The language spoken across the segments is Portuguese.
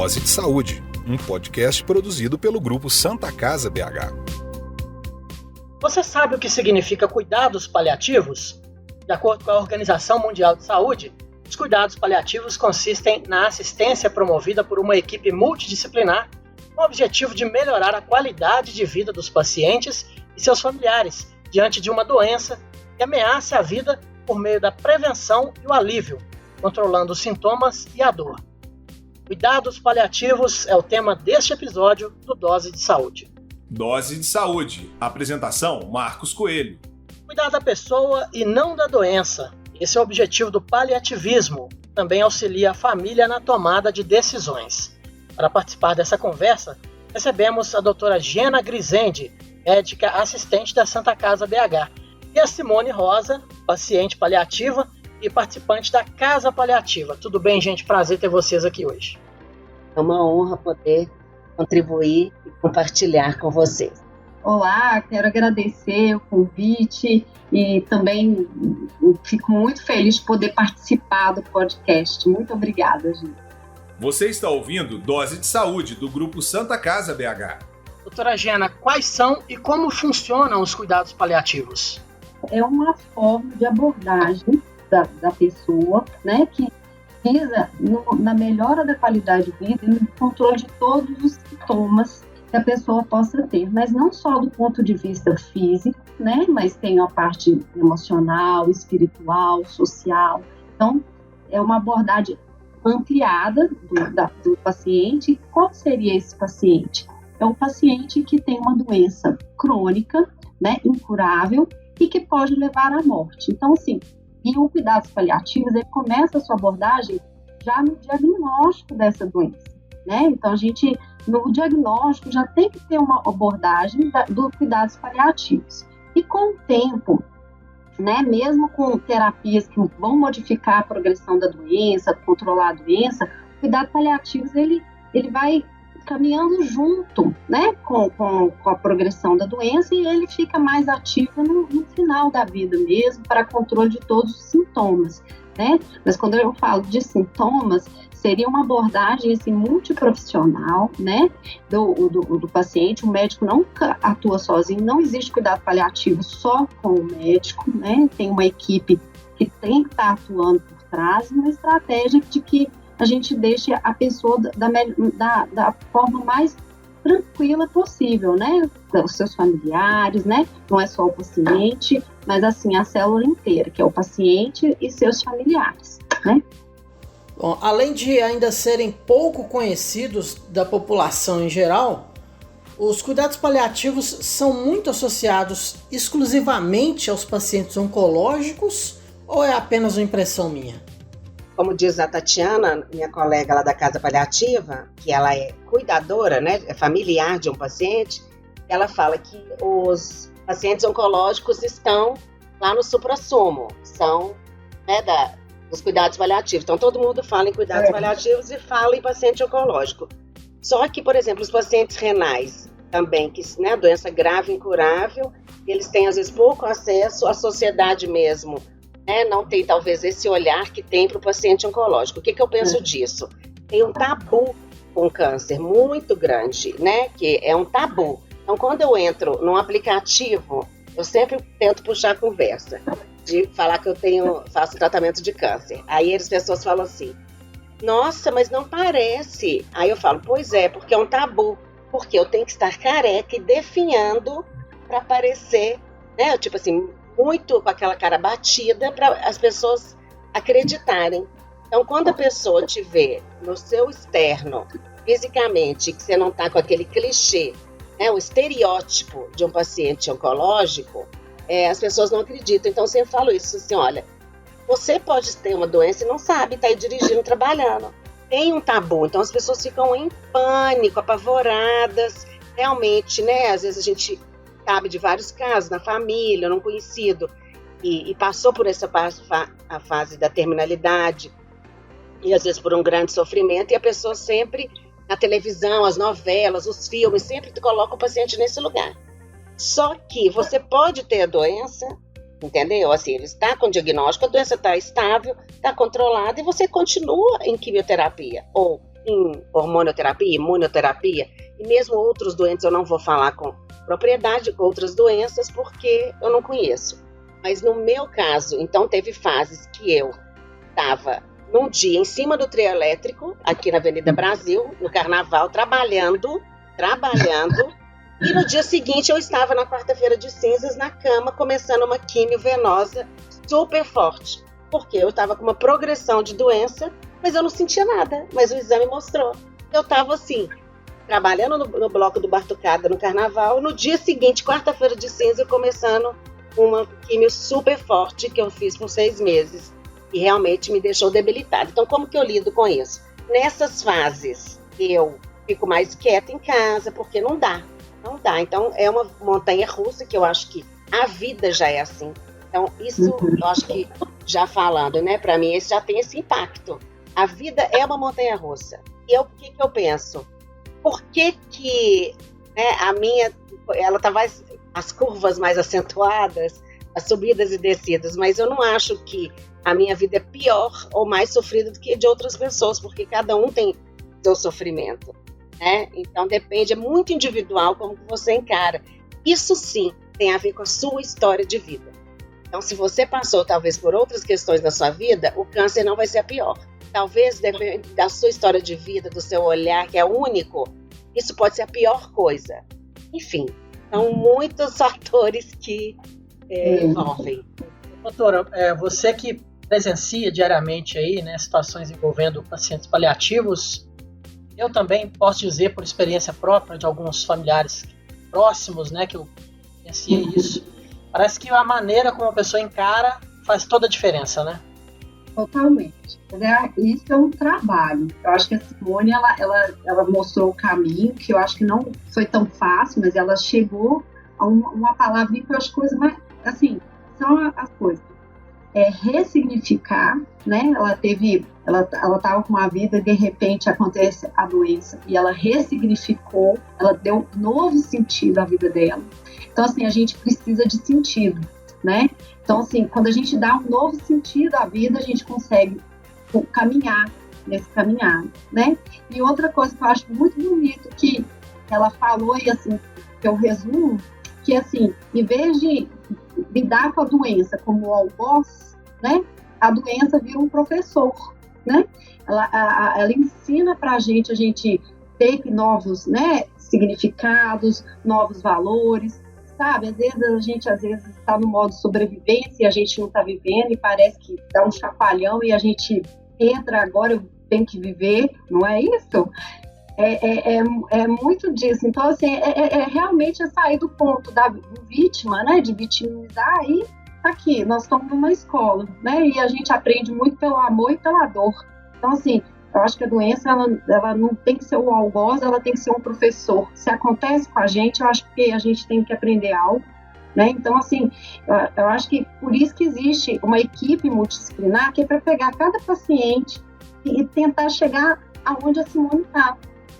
Dose de Saúde, um podcast produzido pelo Grupo Santa Casa BH. Você sabe o que significa cuidados paliativos? De acordo com a Organização Mundial de Saúde, os cuidados paliativos consistem na assistência promovida por uma equipe multidisciplinar com o objetivo de melhorar a qualidade de vida dos pacientes e seus familiares diante de uma doença que ameace a vida por meio da prevenção e o alívio, controlando os sintomas e a dor. Cuidados paliativos é o tema deste episódio do Dose de Saúde. Dose de Saúde. Apresentação: Marcos Coelho. Cuidar da pessoa e não da doença. Esse é o objetivo do paliativismo. Também auxilia a família na tomada de decisões. Para participar dessa conversa, recebemos a doutora Gena Grisende, médica assistente da Santa Casa BH, e a Simone Rosa, paciente paliativa e participante da Casa Paliativa. Tudo bem, gente? Prazer ter vocês aqui hoje. É uma honra poder contribuir e compartilhar com vocês. Olá, quero agradecer o convite e também fico muito feliz de poder participar do podcast. Muito obrigada, gente. Você está ouvindo Dose de Saúde, do Grupo Santa Casa BH. Doutora Gena, quais são e como funcionam os cuidados paliativos? É uma forma de abordagem da pessoa, né, que visa na melhora da qualidade de vida e no controle de todos os sintomas que a pessoa possa ter, mas não só do ponto de vista físico, né, mas tem a parte emocional, espiritual, social. Então, é uma abordagem ampliada do paciente. Qual seria esse paciente? É um paciente que tem uma doença crônica, né, incurável e que pode levar à morte. Então, assim, e o cuidados paliativos, ele começa a sua abordagem já no diagnóstico dessa doença, né? Então, no diagnóstico, já tem que ter uma abordagem dos cuidados paliativos. E com o tempo, né, mesmo com terapias que vão modificar a progressão da doença, controlar a doença, o cuidado paliativos, ele vai caminhando junto, né, com a progressão da doença, e ele fica mais ativo no final da vida mesmo, para controle de todos os sintomas, né? Mas quando eu falo de sintomas, seria uma abordagem assim, multiprofissional, né, do paciente. O médico nunca atua sozinho, não existe cuidado paliativo só com o médico, né? Tem uma equipe que tem que estar atuando por trás, uma estratégia de que a gente deixe a pessoa da forma mais tranquila possível, né? Os seus familiares, né? Não é só o paciente, mas assim, a célula inteira, que é o paciente e seus familiares, né? Bom, além de ainda serem pouco conhecidos da população em geral, os cuidados paliativos são muito associados exclusivamente aos pacientes oncológicos ou é apenas uma impressão minha? Como diz a Tatiana, minha colega lá da Casa Paliativa, que ela é cuidadora, né, é familiar de um paciente, ela fala que os pacientes oncológicos estão lá no suprassumo, são, né, dos cuidados paliativos. Então, todo mundo fala em cuidados paliativos e fala em paciente oncológico. Só que, por exemplo, os pacientes renais também, que, né, doença grave, incurável, eles têm, às vezes, pouco acesso à sociedade mesmo, né? Não tem, talvez, esse olhar que tem para o paciente oncológico. O que eu penso disso? Tem um tabu com câncer muito grande, né? Que é um tabu. Então, quando eu entro num aplicativo, eu sempre tento puxar a conversa, de falar que faço tratamento de câncer. Aí as pessoas falam assim, nossa, mas não parece. Aí eu falo, pois é, porque é um tabu. Porque eu tenho que estar careca e definhando para parecer, né? Tipo assim, muito com aquela cara batida para as pessoas acreditarem. Então, quando a pessoa te vê no seu externo, fisicamente, que você não está com aquele clichê, né, o estereótipo de um paciente oncológico, as pessoas não acreditam. Então, eu sempre falo isso, assim, olha, você pode ter uma doença e não sabe, está aí dirigindo, trabalhando. Tem um tabu, então as pessoas ficam em pânico, apavoradas, realmente, né, às vezes a gente sabe de vários casos, na família, num conhecido, e passou por essa a fase da terminalidade, e às vezes por um grande sofrimento, e a pessoa sempre, na televisão, as novelas, os filmes, sempre coloca o paciente nesse lugar. Só que você pode ter a doença, entendeu? Assim, ele está com diagnóstico, a doença está estável, está controlada, e você continua em quimioterapia, ou em hormonioterapia, imunoterapia, e mesmo outros doentes eu não vou falar com propriedade, outras doenças, porque eu não conheço. Mas no meu caso, então teve fases que eu estava num dia em cima do trio elétrico, aqui na Avenida Brasil, no Carnaval, trabalhando, e no dia seguinte eu estava na quarta-feira de cinzas na cama, começando uma quimio venosa super forte, porque eu estava com uma progressão de doença, mas eu não sentia nada, mas o exame mostrou. Eu estava assim, trabalhando no bloco do Batucada no Carnaval, no dia seguinte, quarta-feira de cinza, começando uma quimio super forte que eu fiz por 6 meses e realmente me deixou debilitada. Então, como que eu lido com isso? Nessas fases, eu fico mais quieta em casa, porque não dá. Então, é uma montanha-russa que eu acho que a vida já é assim. Então, isso eu acho que, já falando, né, para mim, esse já tem esse impacto. A vida é uma montanha-russa. E o que eu penso? Por que né, a minha, ela tá mais, as curvas mais acentuadas, as subidas e descidas, mas eu não acho que a minha vida é pior ou mais sofrida do que a de outras pessoas, porque cada um tem seu sofrimento, né? Então depende, é muito individual como que você encara. Isso sim tem a ver com a sua história de vida. Então, se você passou talvez por outras questões na sua vida, o câncer não vai ser a pior. Talvez, depende da sua história de vida, do seu olhar, que é único, isso pode ser a pior coisa. Enfim, são muitos fatores que envolvem. Doutora, você que presencia diariamente aí, né, situações envolvendo pacientes paliativos, eu também posso dizer, por experiência própria de alguns familiares próximos, né, que eu conhecia isso, parece que a maneira como a pessoa encara faz toda a diferença, né? Totalmente. Isso é um trabalho. Eu acho que a Simone, ela mostrou o caminho, que eu acho que não foi tão fácil, mas ela chegou a uma palavrinha que eu acho coisa mais, assim, são as coisas. Ressignificar, né? Ela estava com uma vida e de repente acontece a doença e ela ressignificou, ela deu um novo sentido à vida dela. Então, assim, a gente precisa de sentido, né? Então, assim, quando a gente dá um novo sentido à vida, a gente consegue caminhar nesse caminhar, né? E outra coisa que eu acho muito bonito que ela falou, e assim, que eu resumo, que assim, em vez de lidar com a doença como o algoz, né? A doença vira um professor, né? Ela ensina pra gente, a gente ter novos, né, significados, novos valores, sabe? Às vezes a gente está no modo sobrevivência e a gente não está vivendo e parece que dá um chacoalhão e a gente entra agora, eu tenho que viver, não é isso? É muito disso. Então, assim, realmente sair do ponto da vítima, né, de vitimizar e aqui, nós estamos numa escola, né, e a gente aprende muito pelo amor e pela dor. Então, assim, eu acho que a doença, ela não tem que ser o algoz, ela tem que ser um professor. Se acontece com a gente, eu acho que a gente tem que aprender algo, né? Então, assim, eu acho que por isso que existe uma equipe multidisciplinar que é para pegar cada paciente e tentar chegar aonde a Simone está,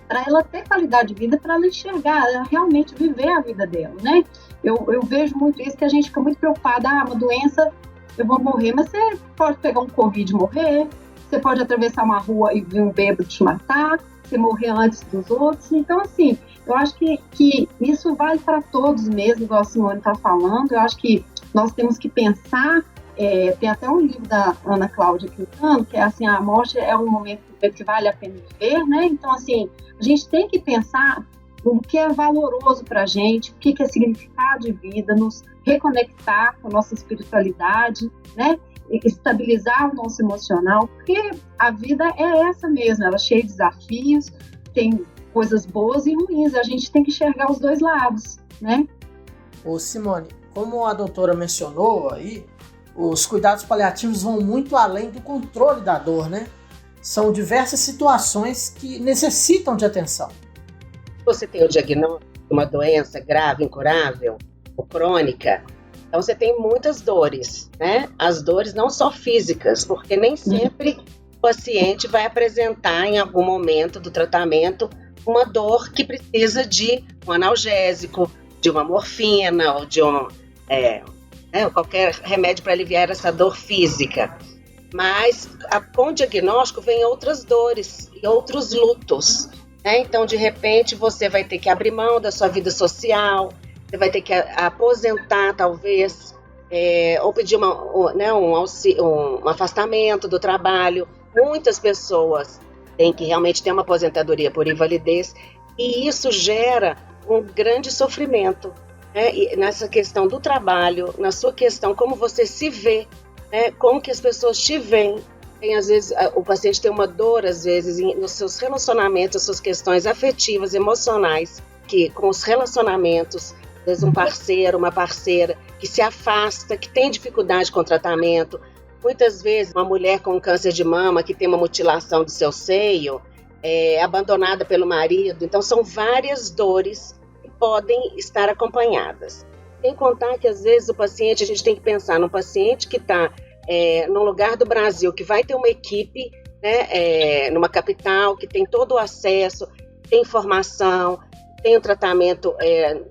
para ela ter qualidade de vida, para ela enxergar, ela realmente viver a vida dela, né? Eu vejo muito isso, que a gente fica muito preocupada, uma doença, eu vou morrer, mas você pode pegar um Covid e morrer, você pode atravessar uma rua e vir um bêbado te matar, você morrer antes dos outros. Então, assim, eu acho que isso vale para todos mesmo, igual a Simone está falando. Eu acho que nós temos que pensar, tem até um livro da Ana Cláudia Quintana, que é assim, a morte é um momento que vale a pena viver, né? Então, assim, a gente tem que pensar no que é valoroso para a gente, o que é significado de vida, nos reconectar com a nossa espiritualidade, né? Estabilizar o nosso emocional, porque a vida é essa mesmo, ela é cheia de desafios, tem coisas boas e ruins, a gente tem que enxergar os dois lados, né? Ô Simone, como a doutora mencionou aí, os cuidados paliativos vão muito além do controle da dor, né? São diversas situações que necessitam de atenção. Você tem o diagnóstico de uma doença grave, incurável, ou crônica, então você tem muitas dores, né? As dores não só físicas, porque nem sempre o paciente vai apresentar em algum momento do tratamento uma dor que precisa de um analgésico, de uma morfina ou de qualquer remédio para aliviar essa dor física. Mas com o diagnóstico vem outras dores e outros lutos, né? Então, de repente, você vai ter que abrir mão da sua vida social, você vai ter que aposentar, talvez, ou pedir um afastamento do trabalho. Muitas pessoas têm que realmente ter uma aposentadoria por invalidez, e isso gera um grande sofrimento, né? E nessa questão do trabalho, na sua questão como você se vê, né? Como que as pessoas te veem. Às vezes, o paciente tem uma dor, às vezes, nos seus relacionamentos, as suas questões afetivas, emocionais, que com os relacionamentos, às vezes um parceiro, uma parceira que se afasta, que tem dificuldade com o tratamento. Muitas vezes uma mulher com câncer de mama que tem uma mutilação do seu seio, abandonada pelo marido. Então são várias dores que podem estar acompanhadas. Sem contar que às vezes a gente tem que pensar num paciente que está num lugar do Brasil, que vai ter uma equipe, né, numa capital, que tem todo o acesso, tem informação, tem o tratamento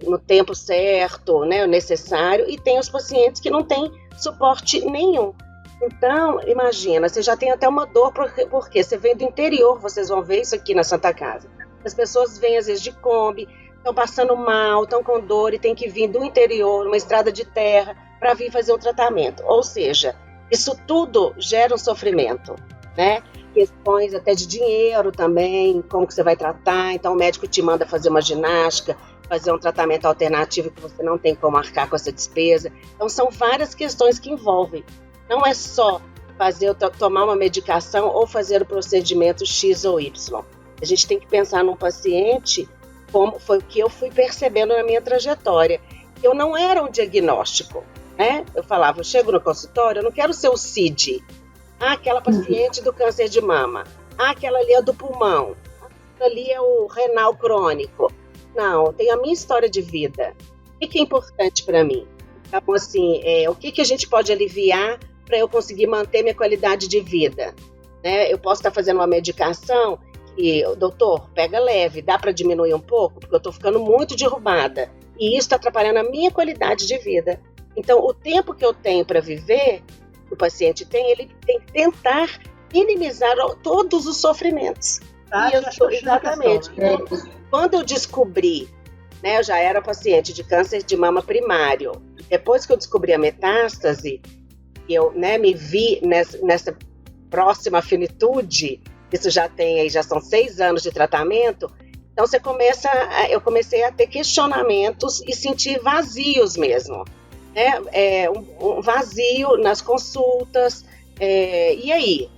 no tempo certo, né, o necessário, e tem os pacientes que não têm suporte nenhum. Então, imagina, você já tem até uma dor, porque você vem do interior, vocês vão ver isso aqui na Santa Casa. As pessoas vêm às vezes de Kombi, estão passando mal, estão com dor e tem que vir do interior, uma estrada de terra, para vir fazer o tratamento. Ou seja, isso tudo gera um sofrimento, né? Questões até de dinheiro também, como que você vai tratar. Então o médico te manda fazer uma ginástica, fazer um tratamento alternativo que você não tem como arcar com essa despesa. Então são várias questões que envolvem. Não é só tomar uma medicação ou fazer o procedimento X ou Y. A gente tem que pensar num paciente, como foi o que eu fui percebendo na minha trajetória. Eu não era um diagnóstico, né? Eu falava, eu chego no consultório, eu não quero ser o CID. Aquela paciente do câncer de mama. Aquela ali é do pulmão. Aquela ali é o renal crônico. Não, tem a minha história de vida. O que é importante para mim? Então, assim, o que a gente pode aliviar para eu conseguir manter minha qualidade de vida? Né? Eu posso estar fazendo uma medicação e, doutor, pega leve, dá para diminuir um pouco? Porque eu estou ficando muito derrubada. E isso está atrapalhando a minha qualidade de vida. Então, o tempo que eu tenho para viver, o paciente tem, ele tem que tentar minimizar todos os sofrimentos. Exatamente. Então, quando eu descobri, né, eu já era paciente de câncer de mama primário. Depois que eu descobri a metástase, eu, né, me vi nessa próxima finitude, isso já são 6 anos de tratamento. Então eu comecei a ter questionamentos e sentir vazios mesmo. Um vazio nas consultas, e aí?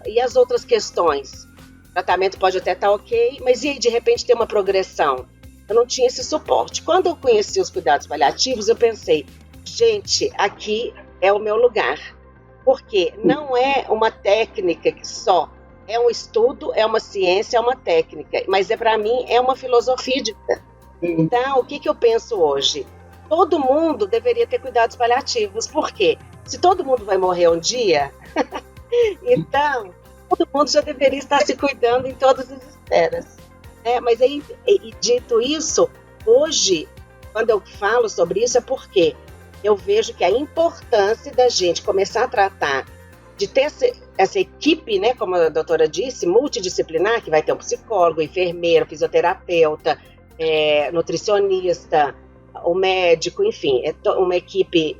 E as outras questões? O tratamento pode até estar ok, mas e aí de repente tem uma progressão? Eu não tinha esse suporte. Quando eu conheci os cuidados paliativos, eu pensei, gente, aqui é o meu lugar. Porque não é uma técnica que só, é um estudo, é uma ciência, é uma técnica, mas para mim é uma filosofia de vida. Então, o que eu penso hoje? Todo mundo deveria ter cuidados paliativos. Por quê? Se todo mundo vai morrer um dia, então todo mundo já deveria estar se cuidando em todas as esferas. Mas aí, dito isso, hoje, quando eu falo sobre isso, é porque eu vejo que a importância da gente começar a tratar, de ter essa equipe, né, como a doutora disse, multidisciplinar, que vai ter um psicólogo, enfermeiro, fisioterapeuta, nutricionista, o médico, enfim, é uma equipe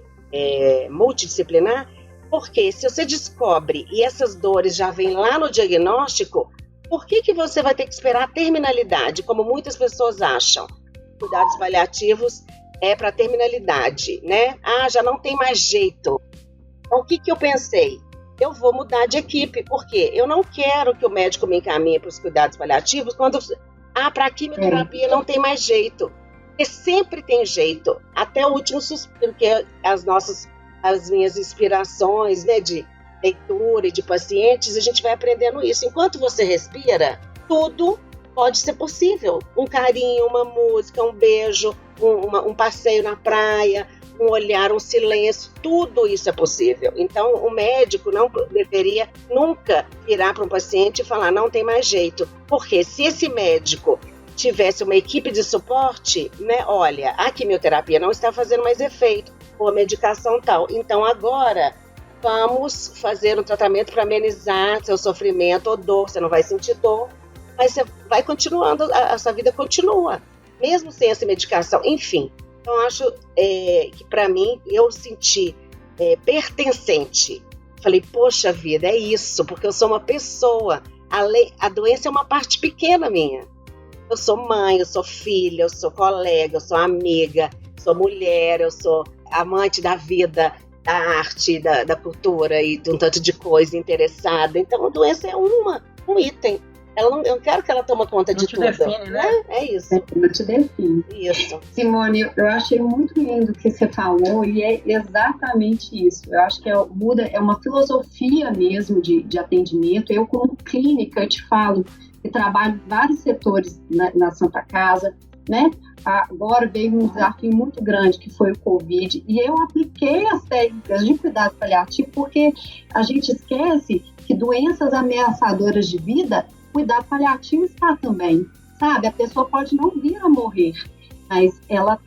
multidisciplinar, porque se você descobre e essas dores já vêm lá no diagnóstico, por que você vai ter que esperar a terminalidade, como muitas pessoas acham? Cuidados paliativos é para terminalidade, né? Já não tem mais jeito. Então, o que eu pensei? Eu vou mudar de equipe, porque eu não quero que o médico me encaminhe para os cuidados paliativos quando, para a quimioterapia não tem mais jeito. Porque sempre tem jeito, até o último suspiro, que é as minhas inspirações, né, de leitura e de pacientes, a gente vai aprendendo isso. Enquanto você respira, tudo pode ser possível. Um carinho, uma música, um beijo, um passeio na praia, um olhar, um silêncio, tudo isso é possível. Então, o médico não deveria nunca virar para um paciente e falar, não tem mais jeito. Porque se esse médico tivesse uma equipe de suporte, né, olha, a quimioterapia não está fazendo mais efeito, ou a medicação tal. Então, agora, vamos fazer um tratamento para amenizar seu sofrimento ou dor, você não vai sentir dor, mas você vai continuando, a sua vida continua, mesmo sem essa medicação, enfim. Então, acho que para mim, eu senti pertencente. Falei, poxa vida, é isso, porque eu sou uma pessoa, a doença é uma parte pequena minha. Eu sou mãe, eu sou filha, eu sou colega, eu sou amiga, sou mulher, eu sou amante da vida, da arte, da cultura e de um tanto de coisa interessada. Então, a doença é um item. Eu não quero que ela tome conta de tudo. Não te define, né? É isso. Não te define. Isso. Simone, eu achei muito lindo o que você falou e é exatamente isso. Eu acho que é uma filosofia mesmo de atendimento. Eu, como clínica, eu te falo que trabalho em vários setores na Santa Casa, né? Agora veio um desafio muito grande, que foi o Covid, e eu apliquei as técnicas de cuidado paliativo, porque a gente esquece que doenças ameaçadoras de vida, cuidado paliativo está também, sabe? A pessoa pode não vir a morrer, mas ela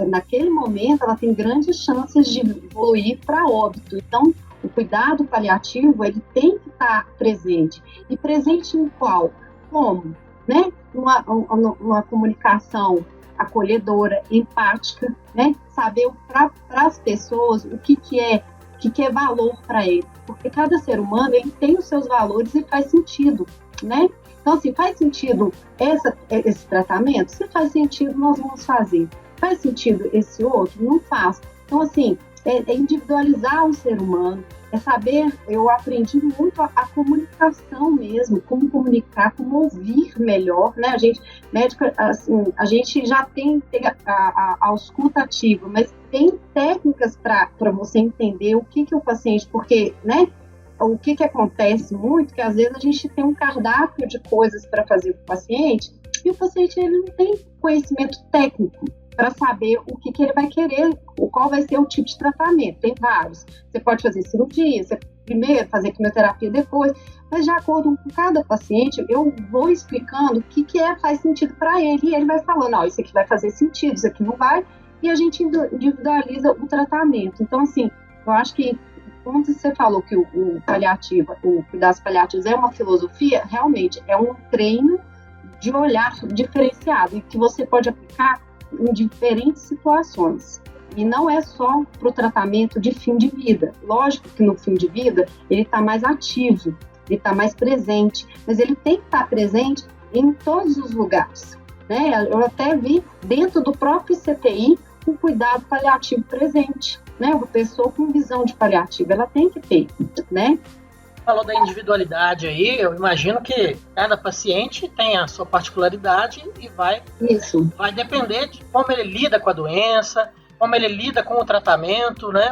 naquele momento, ela tem grandes chances de evoluir para óbito. Então, o cuidado paliativo, ele tem que estar presente. E presente em qual? Como? Né? Uma comunicação acolhedora, empática, né? Saber para as pessoas o que é valor para eles, porque cada ser humano ele tem os seus valores e faz sentido, né? Então, se faz sentido esse tratamento, se faz sentido, nós vamos fazer. Faz sentido esse outro? Não faz. Então, assim, é individualizar o ser humano, é saber, eu aprendi muito a comunicação mesmo, como comunicar, como ouvir melhor, né? A gente, médica, assim, a gente já tem a escuta ativa, mas tem técnicas para você entender o que o paciente, porque, né? O que acontece muito, que às vezes a gente tem um cardápio de coisas para fazer para o paciente, e o paciente ele não tem conhecimento técnico para saber o que ele vai querer, qual vai ser o tipo de tratamento. Tem vários. Você pode fazer cirurgia, você primeiro fazer quimioterapia depois, mas de acordo com cada paciente, eu vou explicando o que faz sentido para ele, e ele vai falando, ó, isso aqui vai fazer sentido, isso aqui não vai, e a gente individualiza o tratamento. Então, assim, eu acho que quando você falou que o cuidados paliativos é uma filosofia, realmente é um treino de olhar diferenciado, e que você pode aplicar em diferentes situações. E não é só para o tratamento de fim de vida. Lógico que no fim de vida ele está mais ativo, ele está mais presente, mas ele tem que estar presente em todos os lugares, né? Eu até vi dentro do próprio CTI o cuidado paliativo presente, né? Uma pessoa com visão de paliativo, ela tem que ter, né? Falou da individualidade aí, eu imagino que cada paciente tem a sua particularidade e vai depender de como ele lida com a doença, como ele lida com o tratamento, né?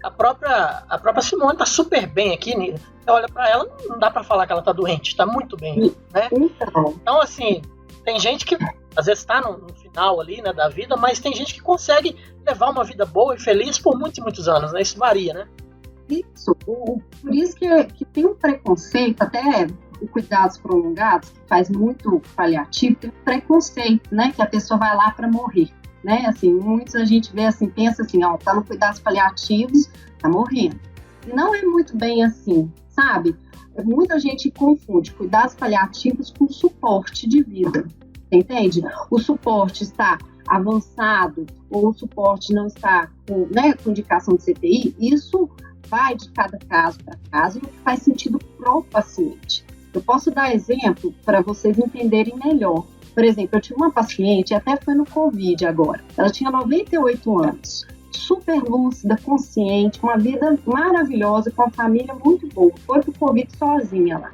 A própria Simone está super bem aqui, né? Você olha para ela, não dá para falar que ela está doente, está muito bem, né? Então, assim, tem gente que às vezes está no final ali, né, da vida, mas tem gente que consegue levar uma vida boa e feliz por muitos e muitos anos, né? Isso varia, né? Isso, por isso que tem um preconceito, até o cuidados prolongados, que faz muito paliativo, tem um preconceito, né, que a pessoa vai lá para morrer, né, assim, muitos a gente vê assim, pensa assim, ó, tá no cuidados paliativos, tá morrendo, e não é muito bem assim, sabe, muita gente confunde cuidados paliativos com suporte de vida, entende? O suporte está avançado, ou o suporte não está com indicação de CTI, isso vai de cada caso para caso e faz sentido pro paciente. Eu posso dar exemplo para vocês entenderem melhor. Por exemplo, eu tive uma paciente, até foi no Covid agora, ela tinha 98 anos, super lúcida, consciente, uma vida maravilhosa, com uma família muito boa, foi pro Covid sozinha lá,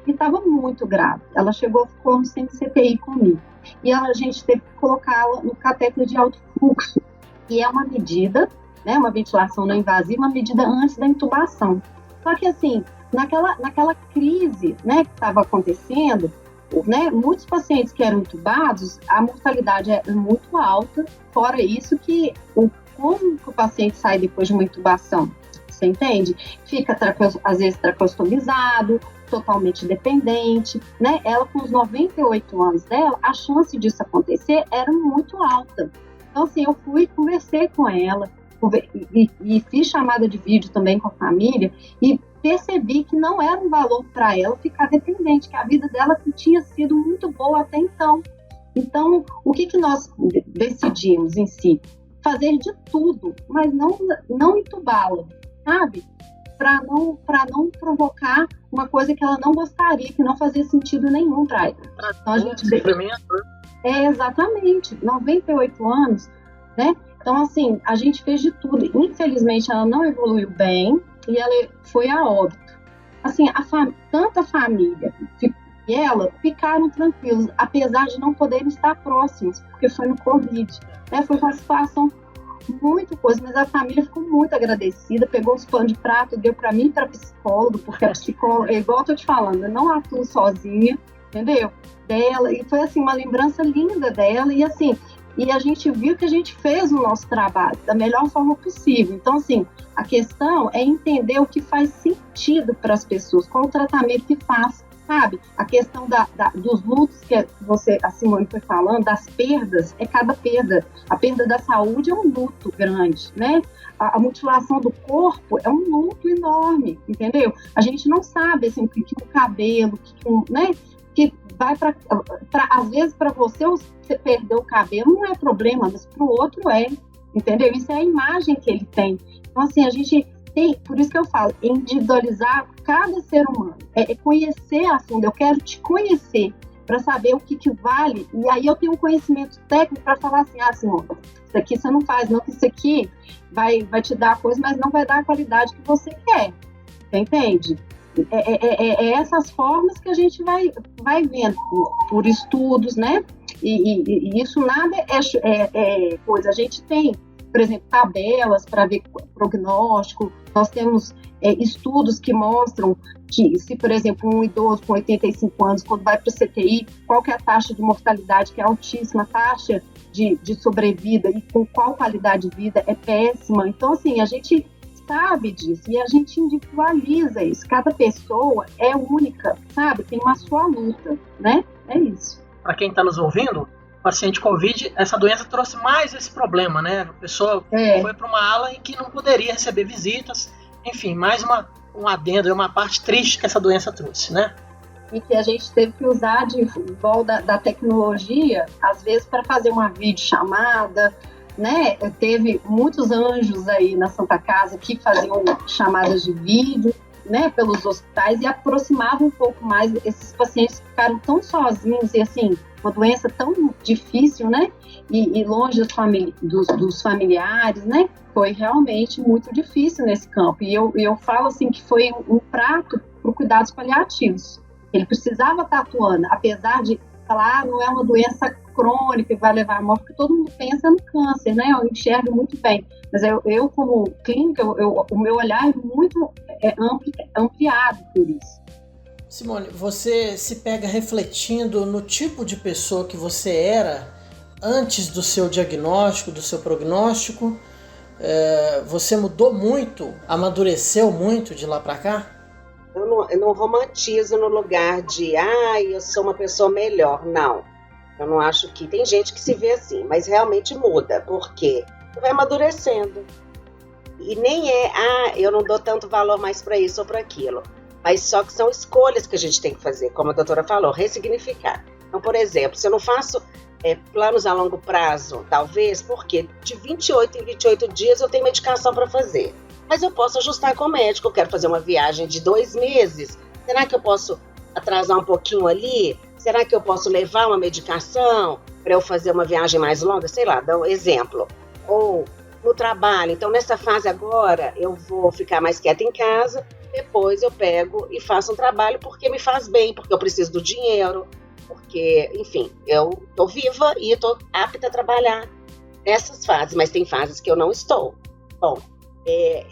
e estava muito grave. Ela ficou sem CTI comigo, e a gente teve que colocá-la no catéter de alto fluxo, que é uma medida, né, uma ventilação não invasiva, uma medida antes da intubação. Só que assim, naquela crise, né, que estava acontecendo, né, muitos pacientes que eram intubados, a mortalidade é muito alta, fora isso que como que o paciente sai depois de uma intubação, você entende? Fica às vezes traqueostomizado, totalmente dependente, né? Ela com os 98 anos dela, a chance disso acontecer era muito alta. Então assim, eu fui, conversei com ela, e fiz chamada de vídeo também com a família e percebi que não era um valor para ela ficar dependente, que a vida dela tinha sido muito boa até então. Então, o que nós decidimos em si? Fazer de tudo, mas não entubá-la, sabe? Para não provocar uma coisa que ela não gostaria, que não fazia sentido nenhum para ela. Então, a gente... exatamente, 98 anos, né? Então, assim, a gente fez de tudo. Infelizmente, ela não evoluiu bem e ela foi a óbito. Assim, tanto a família e ela ficaram tranquilos, apesar de não poderem estar próximos, porque foi no Covid, né? Foi uma situação muito coisa, mas a família ficou muito agradecida, pegou os panos de prato, deu para mim e para psicólogo, porque a psicóloga, igual eu tô te falando, eu não atuo sozinha, entendeu? Dela, e foi assim, uma lembrança linda dela, e assim, e a gente viu que a gente fez o nosso trabalho da melhor forma possível. Então, assim, a questão é entender o que faz sentido para as pessoas, qual o tratamento que faz, sabe? A questão dos lutos que a Simone foi falando, das perdas, é cada perda. A perda da saúde é um luto grande, né? A mutilação do corpo é um luto enorme, entendeu? A gente não sabe, assim, o que o cabelo, né? Que vai para às vezes para você perder o cabelo não é problema, mas para o outro é, entendeu? Isso é a imagem que ele tem. Então, assim, a gente tem, por isso que eu falo, individualizar cada ser humano, é conhecer a fundo. Eu quero te conhecer para saber o que vale, e aí eu tenho um conhecimento técnico para falar assim, Simone, isso aqui você não faz, não, que isso aqui vai te dar a coisa, mas não vai dar a qualidade que você quer, você entende? É essas formas que a gente vai vendo por estudos, né? E isso nada é coisa. A gente tem, por exemplo, tabelas para ver prognóstico. Nós temos estudos que mostram que se, por exemplo, um idoso com 85 anos, quando vai para o CTI, qual que é a taxa de mortalidade, que é altíssima, a taxa de sobrevida e com qual qualidade de vida é péssima. Então, assim, a gente sabe disso e a gente individualiza isso. Cada pessoa é única, sabe? Tem uma sua luta, né? É isso. Para quem está nos ouvindo, o paciente Covid, essa doença trouxe mais esse problema, né? A pessoa foi para uma ala em que não poderia receber visitas. Enfim, mais um adendo, uma parte triste que essa doença trouxe, né? E que a gente teve que usar de igual da tecnologia, às vezes, para fazer uma videochamada, né? Teve muitos anjos aí na Santa Casa que faziam chamadas de vídeo, né, pelos hospitais e aproximavam um pouco mais esses pacientes que ficaram tão sozinhos e assim, uma doença tão difícil, né, e longe dos familiares, né, foi realmente muito difícil nesse campo. E eu falo assim que foi um prato para cuidados paliativos. Ele precisava estar atuando, apesar de falar, não é uma doença crônica que vai levar à morte, porque todo mundo pensa no câncer, né? Eu enxergo muito bem. Mas eu como clínica, o meu olhar é muito ampliado por isso. Simone, você se pega refletindo no tipo de pessoa que você era antes do seu diagnóstico, do seu prognóstico? Você mudou muito, amadureceu muito de lá para cá? Eu não romantizo no lugar de, eu sou uma pessoa melhor. Não, eu não acho que... Tem gente que se vê assim, mas realmente muda, porque você vai amadurecendo. E nem eu não dou tanto valor mais para isso ou para aquilo. Mas só que são escolhas que a gente tem que fazer, como a doutora falou, ressignificar. Então, por exemplo, se eu não faço planos a longo prazo, talvez, porque de 28 em 28 dias eu tenho medicação para fazer. Mas eu posso ajustar com o médico, eu quero fazer uma viagem de 2 meses, será que eu posso atrasar um pouquinho ali? Será que eu posso levar uma medicação para eu fazer uma viagem mais longa? Sei lá, dá um exemplo. Ou no trabalho, então nessa fase agora eu vou ficar mais quieta em casa, depois eu pego e faço um trabalho porque me faz bem, porque eu preciso do dinheiro, porque, enfim, eu estou viva e estou apta a trabalhar nessas fases, mas tem fases que eu não estou. Bom,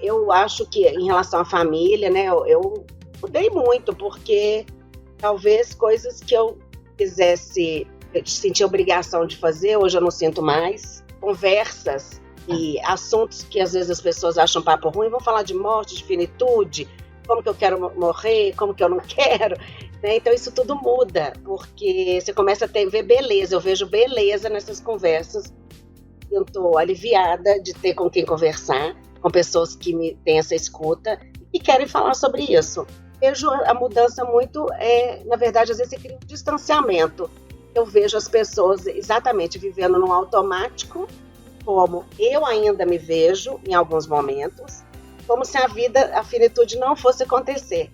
eu acho que em relação à família, né, eu mudei muito, porque talvez coisas que eu senti obrigação de fazer, hoje eu não sinto mais. Conversas e assuntos que às vezes as pessoas acham papo ruim, vão falar de morte, de finitude, como que eu quero morrer, como que eu não quero, né? Então isso tudo muda, porque você começa a ver beleza, eu vejo beleza nessas conversas. sinto aliviada de ter com quem conversar, com pessoas que me têm essa escuta e querem falar sobre isso. Vejo a mudança muito, na verdade, às vezes você cria um distanciamento. Eu vejo as pessoas exatamente vivendo num automático, como eu ainda me vejo em alguns momentos, como se a finitude não fosse acontecer.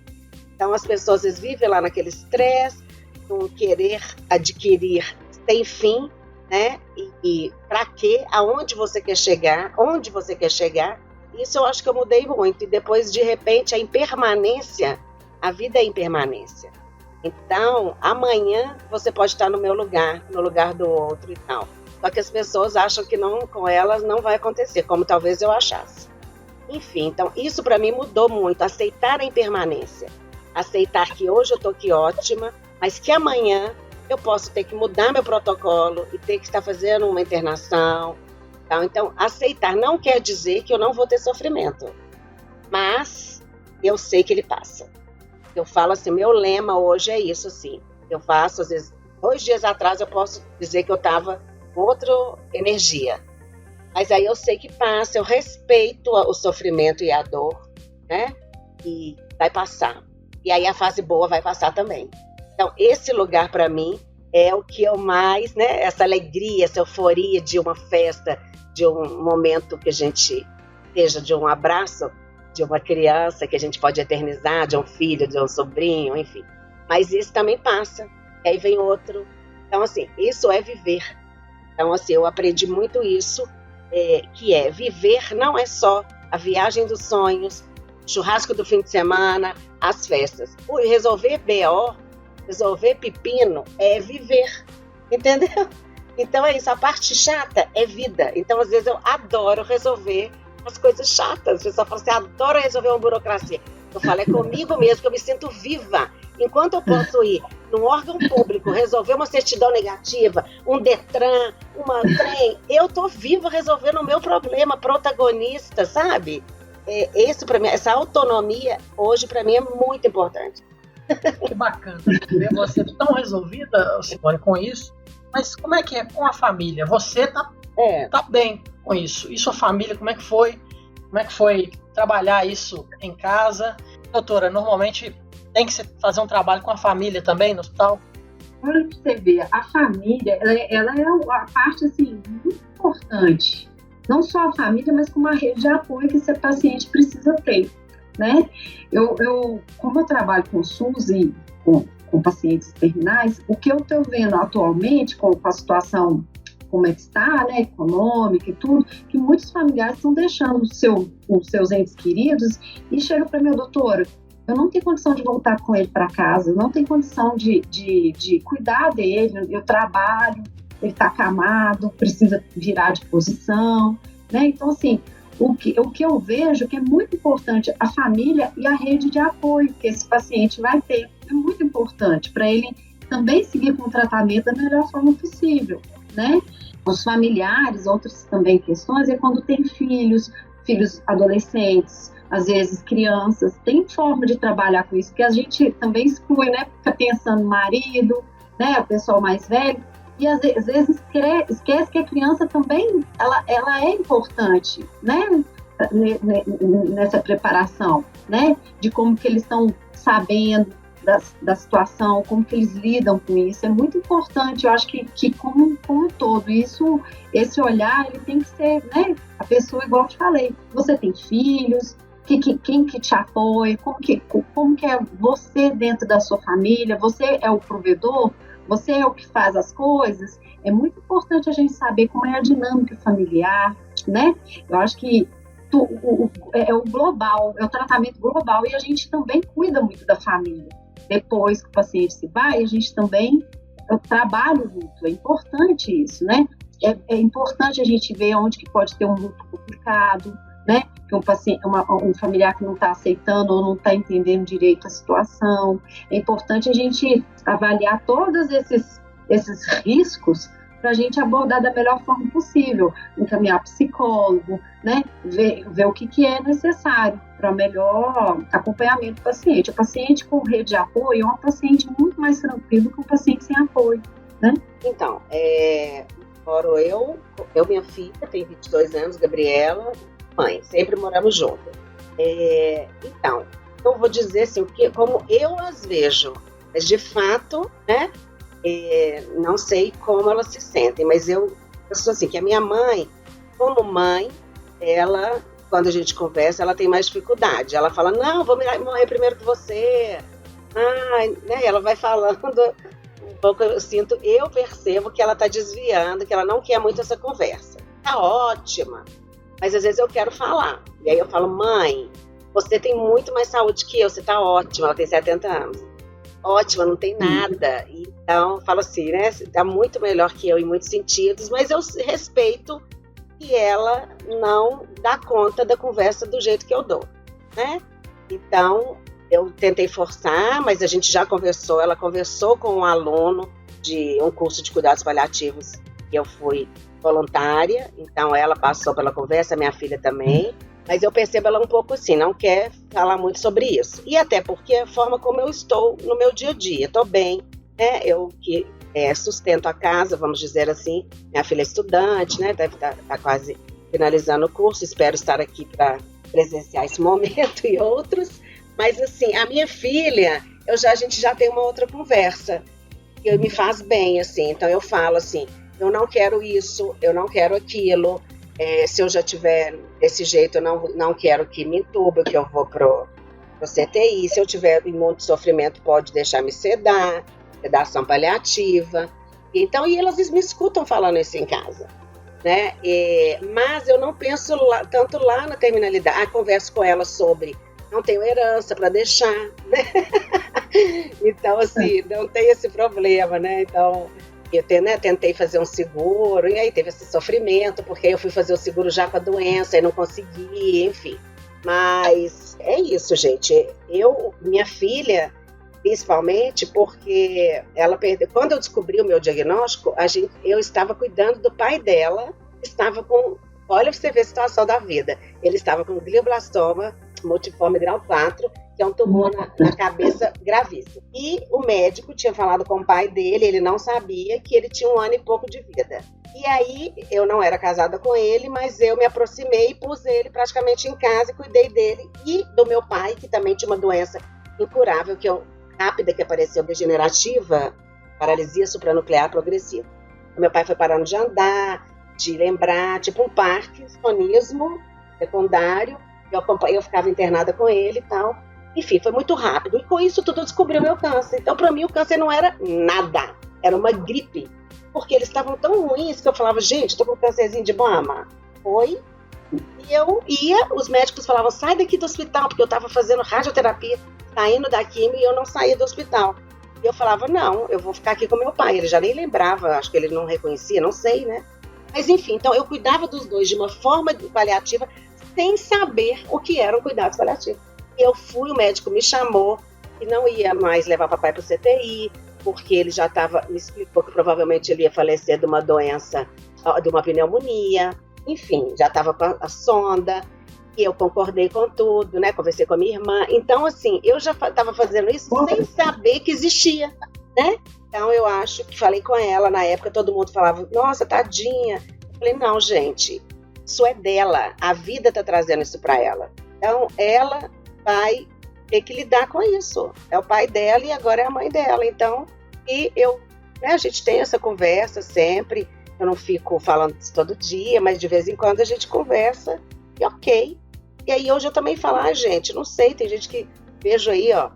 Então as pessoas às vezes vivem lá naquele estresse, num querer adquirir sem fim, né? E para quê? Aonde você quer chegar? Onde você quer chegar? Isso eu acho que eu mudei muito. E depois, de repente, a impermanência, a vida é impermanência. Então, amanhã você pode estar no meu lugar, no lugar do outro e tal. Só que as pessoas acham que não, com elas não vai acontecer, como talvez eu achasse. Enfim, então isso para mim mudou muito, aceitar a impermanência. Aceitar que hoje eu estou aqui ótima, mas que amanhã eu posso ter que mudar meu protocolo e ter que estar fazendo uma internação. Tá? Então, aceitar não quer dizer que eu não vou ter sofrimento, mas eu sei que ele passa. Eu falo assim, meu lema hoje é isso, assim. Eu faço, às vezes, 2 dias atrás eu posso dizer que eu estava com outra energia. Mas aí eu sei que passa, eu respeito o sofrimento e a dor, né? E vai passar. E aí a fase boa vai passar também. Então, esse lugar para mim é o que eu mais, né? Essa alegria, essa euforia de uma festa, de um momento que a gente seja de um abraço de uma criança que a gente pode eternizar, de um filho, de um sobrinho, enfim. Mas isso também passa. E aí vem outro. Então, assim, isso é viver. Então, assim, eu aprendi muito isso, que é viver não é só a viagem dos sonhos, churrasco do fim de semana, as festas. Resolver BO, resolver pepino é viver, entendeu? Então é isso, a parte chata é vida. Então, às vezes, eu adoro resolver as coisas chatas. O pessoal fala assim, adoro resolver uma burocracia. Eu falo, é comigo mesmo, que eu me sinto viva. Enquanto eu posso ir num órgão público, resolver uma certidão negativa, um Detran, uma trem, eu tô viva resolvendo o meu problema, protagonista, sabe? Esse para mim, essa autonomia, hoje, para mim, é muito importante. Que bacana ver você tão resolvida, Simone, com isso. Mas como é que é com a família? Você tá bem com isso. E sua família, como é que foi? Como é que foi trabalhar isso em casa? Doutora, normalmente tem que fazer um trabalho com a família também no hospital? Olha pra você ver, a família, ela é a parte, assim, muito importante. Não só a família, mas como a rede de apoio que esse paciente precisa ter, né? Como eu trabalho com SUS e com pacientes terminais, o que eu estou vendo atualmente, com a situação como é que está, né, econômica e tudo, que muitos familiares estão deixando os seus entes queridos e chegam para mim, doutora, eu não tenho condição de voltar com ele para casa, eu não tenho condição de cuidar dele, eu trabalho, ele está acamado, precisa virar de posição, né? Então, assim, o que eu vejo que é muito importante a família e a rede de apoio que esse paciente vai ter. É muito importante para ele também seguir com o tratamento da melhor forma possível, né? Os familiares, outras também questões, é quando tem filhos adolescentes, às vezes crianças, tem forma de trabalhar com isso, que a gente também exclui, né? Fica pensando no marido, né? O pessoal mais velho, e às vezes esquece que a criança também, ela é importante, né? Nessa preparação, né? De como que eles estão sabendo da situação, como que eles lidam com isso, é muito importante. Eu acho que como um todo, esse olhar, ele tem que ser, né? A pessoa, igual eu te falei, você tem filhos, quem que te apoia, como que é você dentro da sua família, você é o provedor, você é o que faz as coisas. É muito importante a gente saber como é a dinâmica familiar, né? Eu acho que é o global, é o tratamento global, e a gente também cuida muito da família. Depois que o paciente se vai, a gente também trabalha o luto. É importante isso, né? É importante a gente ver onde que pode ter um luto complicado, né? Que um familiar que não está aceitando ou não está entendendo direito a situação. É importante a gente avaliar todos esses riscos para a gente abordar da melhor forma possível, encaminhar psicólogo, né? Ver o que é necessário para melhor acompanhamento do paciente. O paciente com rede de apoio é um paciente muito mais tranquilo que um paciente sem apoio, né? Então, Moro eu, minha filha, tem 22 anos, Gabriela, mãe, sempre moramos juntas. Então, eu vou dizer assim, como eu as vejo, mas de fato, né, não sei como elas se sentem, mas eu sou assim, que a minha mãe, como mãe, ela, quando a gente conversa, ela tem mais dificuldade. Ela fala, não, vou morrer primeiro que você. Né, ela vai falando um pouco, eu percebo que ela está desviando, que ela não quer muito essa conversa. Tá ótima, mas às vezes eu quero falar. E aí eu falo, mãe, você tem muito mais saúde que eu, você tá ótima, ela tem 70 anos. Ótima, não tem nada. Então, eu falo assim, né, tá muito melhor que eu em muitos sentidos, mas eu respeito que ela não dá conta da conversa do jeito que eu dou, né? Então, eu tentei forçar, mas a gente já conversou, ela conversou com um aluno de um curso de cuidados paliativos, que eu fui voluntária, então ela passou pela conversa, minha filha também, mas eu percebo ela um pouco assim, não quer falar muito sobre isso. E até porque a forma como eu estou no meu dia a dia, estou bem, né? Eu que sustento a casa, vamos dizer assim, minha filha é estudante, né? Deve estar quase finalizando o curso, espero estar aqui para presenciar esse momento e outros. Mas assim, a minha filha, a gente já tem uma outra conversa, que me faz bem, assim. Então eu falo assim, eu não quero isso, eu não quero aquilo. Se eu já tiver desse jeito, eu não quero que me entube, que eu vou pro CTI. Se eu tiver em muito sofrimento, pode deixar me sedar, sedação paliativa. Então, e elas me escutam falando isso em casa, né? Mas eu não penso tanto lá na terminalidade. Converso com elas sobre não tenho herança para deixar, né? Então, assim, não tem esse problema, né? Então, eu tentei fazer um seguro, e aí teve esse sofrimento, porque eu fui fazer o seguro já com a doença e não consegui, enfim. Mas é isso, gente. Minha filha, principalmente, porque ela perdeu. Quando eu descobri o meu diagnóstico, eu estava cuidando do pai dela, estava com. Olha pra você ver a situação da vida. Ele estava com glioblastoma multiforme grau 4, que é um tumor na cabeça gravíssimo. E o médico tinha falado com o pai dele, ele não sabia que ele tinha 1 ano e pouco de vida. E aí, eu não era casada com ele, mas eu me aproximei e pus ele praticamente em casa e cuidei dele e do meu pai, que também tinha uma doença incurável, rápida, que apareceu, degenerativa, paralisia supranuclear progressiva. O meu pai foi parando de andar, de lembrar, tipo um parkinsonismo secundário. Eu ficava internada com ele e tal. Enfim, foi muito rápido. E com isso tudo eu descobri o meu câncer. Então, para mim, o câncer não era nada. Era uma gripe. Porque eles estavam tão ruins que eu falava, gente, tô com um câncerzinho de mama. Foi. E eu ia, os médicos falavam, sai daqui do hospital, porque eu estava fazendo radioterapia, saindo da quimio e eu não saía do hospital. E eu falava, não, eu vou ficar aqui com meu pai. Ele já nem lembrava, acho que ele não reconhecia, não sei, né? Mas enfim, então eu cuidava dos dois de uma forma paliativa, sem saber o que eram cuidados paliativos. E o médico me chamou e não ia mais levar papai para o CTI, porque ele já me explicou que provavelmente ele ia falecer de uma doença, de uma pneumonia, enfim, já estava com a sonda, e eu concordei com tudo, né, conversei com a minha irmã. Então, assim, eu já estava fazendo isso sem saber que existia, né? Então, eu acho que falei com ela, na época todo mundo falava, nossa, tadinha. Eu falei, não, gente, isso é dela, a vida está trazendo isso para ela. Então, ela vai ter que lidar com isso. É o pai dela e agora é a mãe dela. Então, a gente tem essa conversa sempre, eu não fico falando isso todo dia, mas de vez em quando a gente conversa e ok. E aí hoje eu também falo, gente, não sei, tem gente que vejo aí, ó,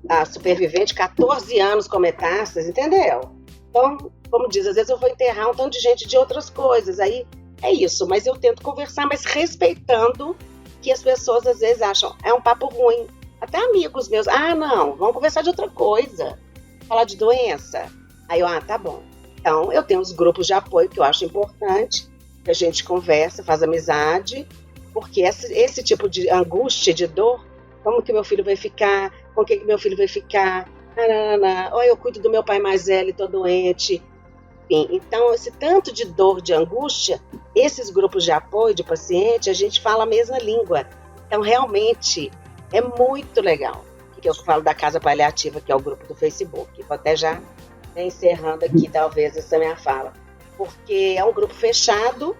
a supervivente, 14 anos com metástases, entendeu? Então, como diz, às vezes eu vou enterrar um tanto de gente de outras coisas, aí é isso, mas eu tento conversar, mas respeitando que as pessoas às vezes acham, é um papo ruim. Até amigos meus, não, vamos conversar de outra coisa, falar de doença. Aí eu, tá bom. Então, eu tenho os grupos de apoio que eu acho importante, que a gente conversa, faz amizade, porque esse tipo de angústia, de dor, como que meu filho vai ficar, com que meu filho vai ficar, ou eu cuido do meu pai mais velho, tô doente. Enfim, então, esse tanto de dor, de angústia, esses grupos de apoio de paciente, a gente fala a mesma língua. Então, realmente, é muito legal. Que eu falo da Casa Paliativa, que é o grupo do Facebook. Vou até já encerrando aqui, talvez, essa minha fala. porque é um grupo fechado,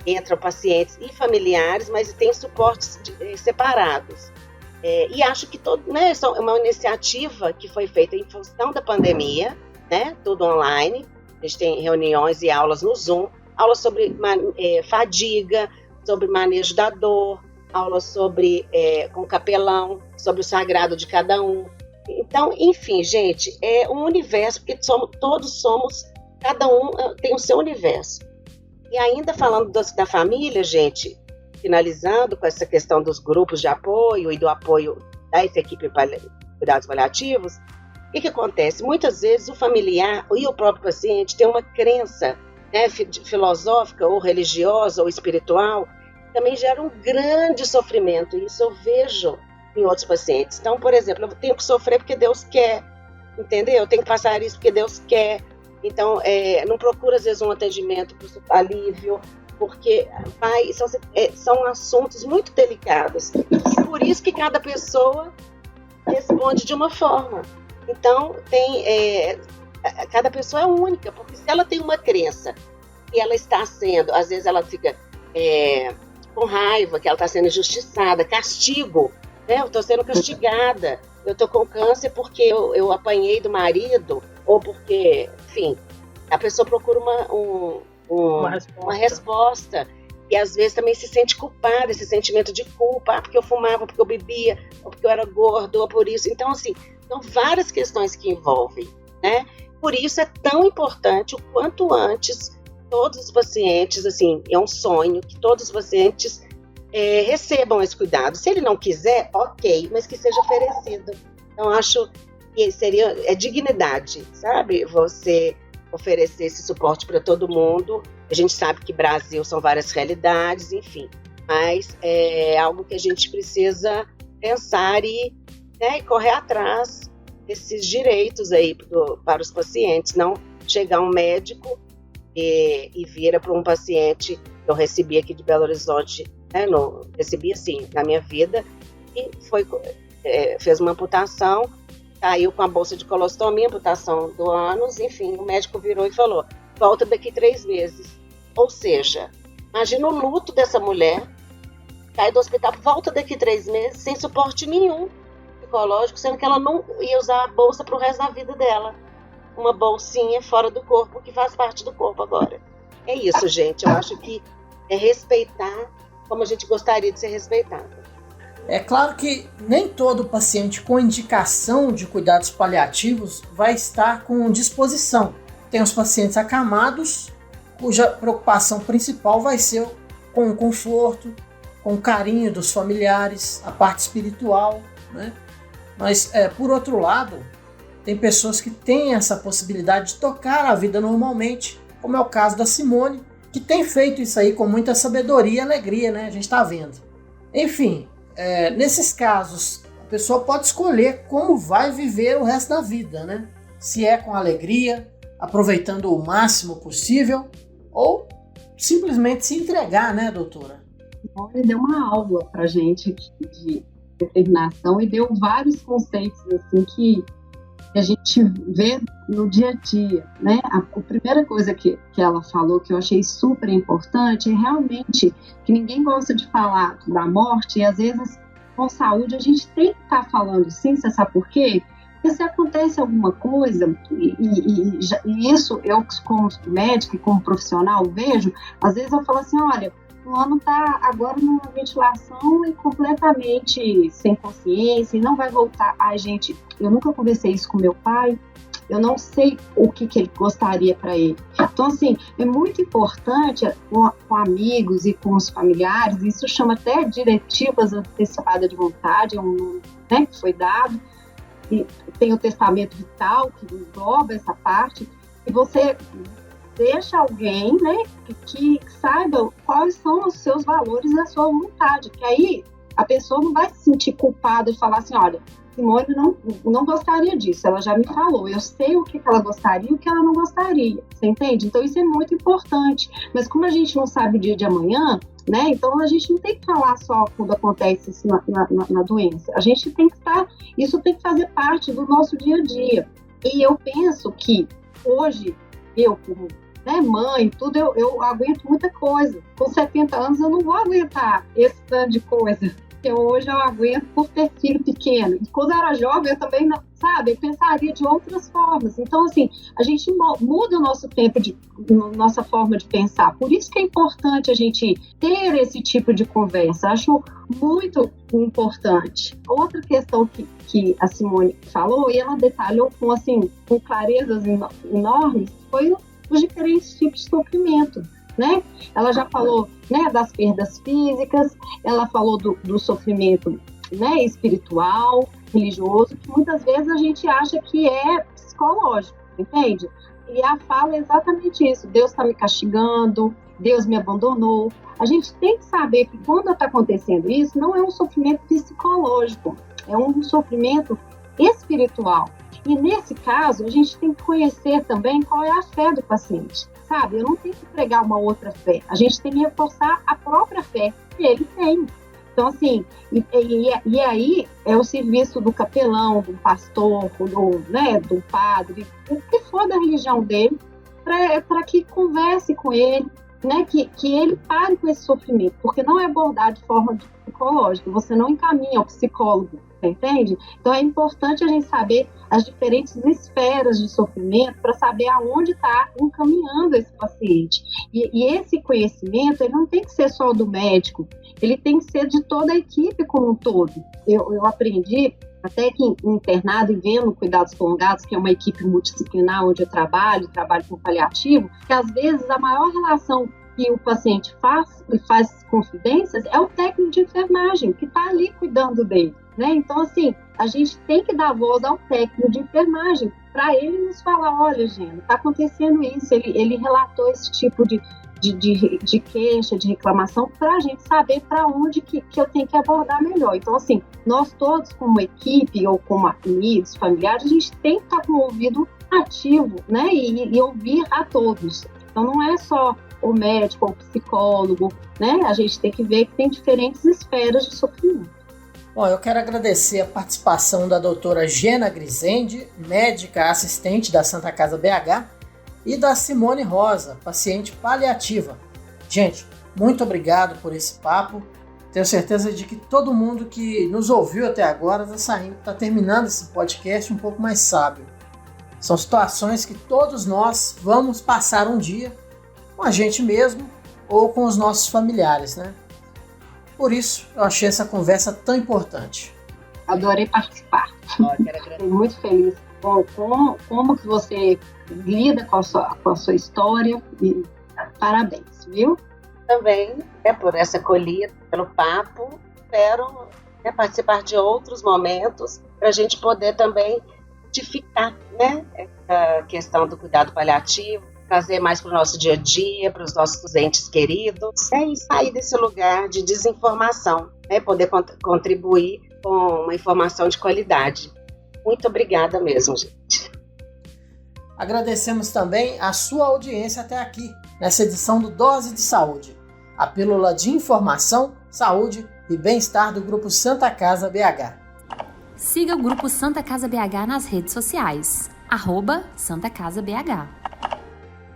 entram pacientes e familiares, mas tem suportes separados. E acho que é uma iniciativa que foi feita em função da pandemia, né, tudo online. A gente tem reuniões e aulas no Zoom, aulas sobre fadiga, sobre manejo da dor, aulas sobre com capelão, sobre o sagrado de cada um. Então, enfim, gente, é um universo, porque todos somos, cada um tem o seu universo. E ainda falando da família, gente, finalizando com essa questão dos grupos de apoio e do apoio dessa equipe de cuidados paliativos, o que acontece? Muitas vezes o familiar e o próprio paciente tem uma crença, né, filosófica ou religiosa ou espiritual, que também gera um grande sofrimento. Isso eu vejo em outros pacientes. Então, por exemplo, eu tenho que sofrer porque Deus quer, entendeu? Eu tenho que passar isso porque Deus quer. Então, não procura, às vezes, um atendimento para alívio, porque são assuntos muito delicados. E por isso que cada pessoa responde de uma forma. Então, cada pessoa é única, porque se ela tem uma crença e ela está sendo, às vezes ela fica com raiva, que ela está sendo injustiçada, castigo, né? Eu estou sendo castigada, eu estou com câncer porque eu apanhei do marido, ou porque, enfim, a pessoa procura uma resposta, e às vezes também se sente culpada, esse sentimento de culpa, porque eu fumava, porque eu bebia, ou porque eu era gordo, ou por isso. Então, assim, são várias questões que envolvem, né? Por isso é tão importante, o quanto antes, todos os pacientes, assim, é um sonho que todos os pacientes recebam esse cuidado. Se ele não quiser, ok, mas que seja oferecido. Então, acho que seria dignidade, sabe? Você oferecer esse suporte para todo mundo. A gente sabe que Brasil são várias realidades, enfim, mas é algo que a gente precisa pensar e correr atrás desses direitos aí para os pacientes. Não chegar um médico e vira para um paciente que eu recebi aqui de Belo Horizonte, recebi assim, na minha vida, e fez uma amputação, caiu com a bolsa de colostomia, amputação do ânus, enfim, o médico virou e falou, volta daqui 3 meses. Ou seja, imagina o luto dessa mulher, cai do hospital, volta daqui 3 meses, sem suporte nenhum psicológico, sendo que ela não ia usar a bolsa para o resto da vida dela. Uma bolsinha fora do corpo, que faz parte do corpo agora. É isso, gente. Eu acho que é respeitar como a gente gostaria de ser respeitado. É claro que nem todo paciente com indicação de cuidados paliativos vai estar com disposição. Tem os pacientes acamados, cuja preocupação principal vai ser com o conforto, com o carinho dos familiares, a parte espiritual, né? Mas, por outro lado, tem pessoas que têm essa possibilidade de tocar a vida normalmente, como é o caso da Simone, que tem feito isso aí com muita sabedoria e alegria, né? A gente está vendo. Enfim, nesses casos, a pessoa pode escolher como vai viver o resto da vida, né? Se é com alegria, aproveitando o máximo possível, ou simplesmente se entregar, né, doutora? Ele deu uma aula pra gente de determinação e deu vários conceitos assim que a gente vê no dia a dia, né? A primeira coisa que ela falou que eu achei super importante é realmente que ninguém gosta de falar da morte, e às vezes com saúde a gente tem que estar falando sim, você sabe por quê? Porque se acontece alguma coisa, e isso eu como médico e como profissional vejo, às vezes eu falo assim, olha, o ano está agora numa ventilação e completamente sem consciência e não vai voltar. Ai, gente, eu nunca conversei isso com meu pai, eu não sei o que ele gostaria para ele. Então, assim, é muito importante com amigos e com os familiares, isso chama até diretivas antecipadas de vontade, né, que foi dado, e tem o testamento vital, que engloba essa parte, e você deixa alguém, né, que saiba quais são os seus valores e a sua vontade, que aí a pessoa não vai se sentir culpada de falar assim, olha, Simone não gostaria disso, ela já me falou, eu sei o que ela gostaria e o que ela não gostaria, você entende? Então isso é muito importante, mas como a gente não sabe o dia de amanhã, né, então a gente não tem que falar só quando acontece isso na doença, a gente tem que isso tem que fazer parte do nosso dia a dia, e eu penso que hoje eu como, né, mãe, tudo, eu aguento muita coisa. Com 70 anos eu não vou aguentar esse tanto de coisa que hoje eu aguento por ter filho pequeno. E quando eu era jovem, eu também, sabe, eu pensaria de outras formas. Então, assim, a gente muda o nosso tempo, nossa forma de pensar. Por isso que é importante a gente ter esse tipo de conversa. Acho muito importante. Outra questão que a Simone falou, e ela detalhou com clarezas enormes, foi os diferentes tipos de sofrimento, né? Ela já falou, né, das perdas físicas, ela falou do sofrimento, né, espiritual, religioso, que muitas vezes a gente acha que é psicológico, entende? E a fala é exatamente isso: Deus está me castigando, Deus me abandonou. A gente tem que saber que quando está acontecendo isso, não é um sofrimento psicológico, é um sofrimento espiritual. E nesse caso, a gente tem que conhecer também qual é a fé do paciente, sabe? Eu não tenho que pregar uma outra fé, a gente tem que reforçar a própria fé que ele tem. Então, assim, e aí é o serviço do capelão, do pastor, do padre, o que for da religião dele, para que converse com ele, né, que ele pare com esse sofrimento, porque não é abordar de forma psicológica, você não encaminha ao psicólogo, você entende? Então é importante a gente saber as diferentes esferas de sofrimento para saber aonde está encaminhando esse paciente. E esse conhecimento, ele não tem que ser só do médico, ele tem que ser de toda a equipe como um todo. Eu aprendi até que internado e vendo cuidados prolongados, que é uma equipe multidisciplinar onde eu trabalho com paliativo, que às vezes a maior relação que o paciente faz confidências é o técnico de enfermagem, que está ali cuidando dele, né? Então, assim, a gente tem que dar voz ao técnico de enfermagem para ele nos falar: olha, Gena, está acontecendo isso, ele relatou esse tipo de queixa, de reclamação, para a gente saber para onde que eu tenho que abordar melhor. Então, assim, nós todos, como equipe ou como amigos, familiares, a gente tem que estar com o ouvido ativo, né, e ouvir a todos. Então, não é só o médico ou o psicólogo, né, a gente tem que ver que tem diferentes esferas de sofrimento. Bom, eu quero agradecer a participação da doutora Gena Grisende, médica assistente da Santa Casa BH, e da Simone Rosa, paciente paliativa. Gente, muito obrigado por esse papo. Tenho certeza de que todo mundo que nos ouviu até agora está terminando esse podcast um pouco mais sábio. São situações que todos nós vamos passar um dia com a gente mesmo ou com os nossos familiares, né? Por isso, eu achei essa conversa tão importante. Adorei participar. Estou muito feliz com como que você lida com a sua história, e parabéns, viu? Também, por essa acolhida, pelo papo, espero participar de outros momentos para a gente poder também identificar, né, essa questão do cuidado paliativo, trazer mais para o nosso dia a dia, para os nossos entes queridos, e sair desse lugar de desinformação, poder contribuir com uma informação de qualidade. Muito obrigada mesmo, gente. Agradecemos também a sua audiência até aqui, nessa edição do Dose de Saúde, a pílula de informação, saúde e bem-estar do Grupo Santa Casa BH. Siga o Grupo Santa Casa BH nas redes sociais, @SantaCasaBH.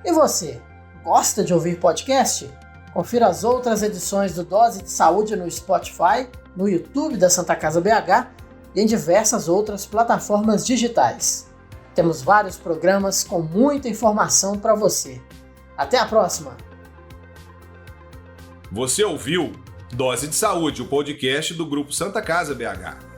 E você, gosta de ouvir podcast? Confira as outras edições do Dose de Saúde no Spotify, no YouTube da Santa Casa BH e em diversas outras plataformas digitais. Temos vários programas com muita informação para você. Até a próxima! Você ouviu Dose de Saúde, o podcast do Grupo Santa Casa BH.